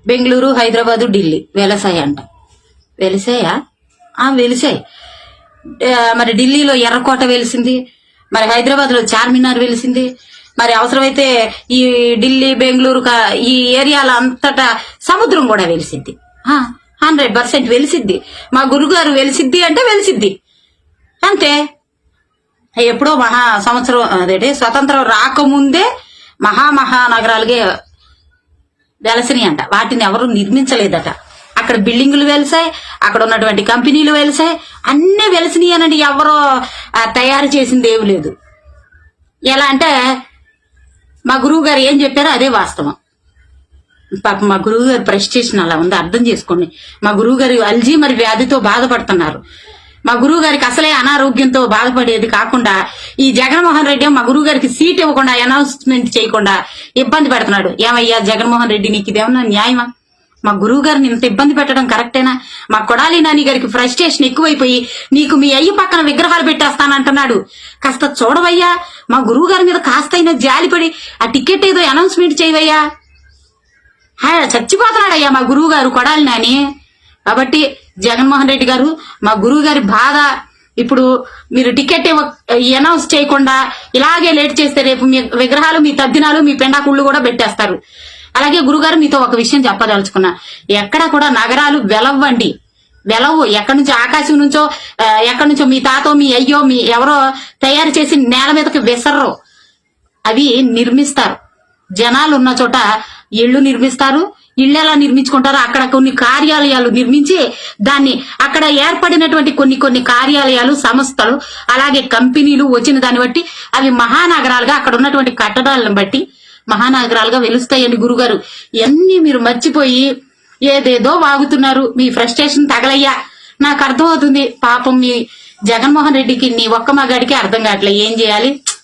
బెంగళూరు, హైదరాబాదు, ఢిల్లీ వెలసాయి అంట. వెలిసాయా? వెలిసాయి. మరి ఢిల్లీలో ఎర్రకోట వెలిసింది, మరి హైదరాబాద్ లో చార్మినార్ వెలిసింది, మరి అవసరమైతే ఈ ఢిల్లీ, బెంగళూరు ఈ ఏరియాలో అంతటా సముద్రం కూడా వెలిసిద్ది. 100% వెలిసిద్ది. మా గురుగారు వెలిసిద్ది అంటే వెలిసిద్ది అంతే. ఎప్పుడో సంవత్సరం అదేంటి స్వతంత్రం రాకముందే మహానగరాలుగా వెలసినాయి అంట. వాటిని ఎవరు నిర్మించలేదట. అక్కడ బిల్డింగులు వెలిసాయి, అక్కడ ఉన్నటువంటి కంపెనీలు వెలిసాయి, అన్నీ వెలిసినాయి అనండి. ఎవరో తయారు చేసింది ఏమి లేదు. ఎలా అంటే మా గురువు గారు ఏం చెప్పారో అదే వాస్తవం. పాప మా గురువు గారి ప్రెస్టేషన్ అలా ఉంది, అర్థం చేసుకోండి. మా గురువు గారు అల్జీమర్ వ్యాధితో బాధపడుతున్నారు. మా గురువు గారికి అసలే అనారోగ్యంతో బాధపడేది కాకుండా ఈ జగన్మోహన్ రెడ్డి మా గురువు గారికి సీట్ ఇవ్వకుండా, అనౌన్స్మెంట్ చేయకుండా ఇబ్బంది పెడుతున్నాడు. ఏమయ్యా జగన్మోహన్ రెడ్డి, నీకు ఇదేమన్నా న్యాయమా? మా గురువు గారిని ఇంత ఇబ్బంది పెట్టడం కరెక్టేనా? మా కొడాలి నాని గారికి ఫ్రస్ట్రేషన్ ఎక్కువైపోయి నీకు మీ అయ్యి పక్కన విగ్రహాలు పెట్టేస్తానంటున్నాడు. కాస్త చూడవయ్యా, మా గురువు గారి మీద కాస్తైనా జాలిపడి ఆ టికెట్ ఏదో అనౌన్స్మెంట్ చేయవయ్యా. చచ్చిపోతున్నాడయ్యా మా గురువు గారు కొడాలి నాని. కాబట్టి జగన్మోహన్ రెడ్డి గారు, మా గురువు గారి బాధ ఇప్పుడు మీరు టికెట్ అనౌన్స్ చేయకుండా ఇలాగే లేట్ చేస్తే రేపు మీ విగ్రహాలు, మీ తద్దినాలు, మీ పెండాకుళ్ళు కూడా పెట్టేస్తారు. అలాగే గురుగారు మీతో ఒక విషయం చెప్పదలుచుకున్నా. ఎక్కడ కూడా నగరాలు వెలవు. ఎక్కడి నుంచో ఆకాశం నుంచో ఎక్కడి నుంచో మీ తాతో, మీ అయ్యో, మీ ఎవరో తయారు చేసి నేల మీదకి విసర్రు. అవి నిర్మిస్తారు. జనాలు ఉన్న చోట ఇళ్లు నిర్మిస్తారు. ఇళ్ళు ఎలా నిర్మించుకుంటారో అక్కడ కొన్ని కార్యాలయాలు నిర్మించి దాన్ని అక్కడ ఏర్పడినటువంటి కొన్ని కార్యాలయాలు, సంస్థలు, అలాగే కంపెనీలు వచ్చిన దాన్ని బట్టి అవి మహానగరాలుగా అక్కడ ఉన్నటువంటి కట్టడాలను బట్టి మహానగరాలుగా వెలుస్తాయండి. గురుగారు ఇవన్నీ మీరు మర్చిపోయి ఏదేదో వాగుతున్నారు. మీ ఫ్రస్ట్రేషన్ తగలయ్యా, నాకు అర్థమవుతుంది. పాపం మీ జగన్మోహన్ రెడ్డికి నీ ఒక్క మగాడికి అర్థం కావట్లే ఏం చేయాలి.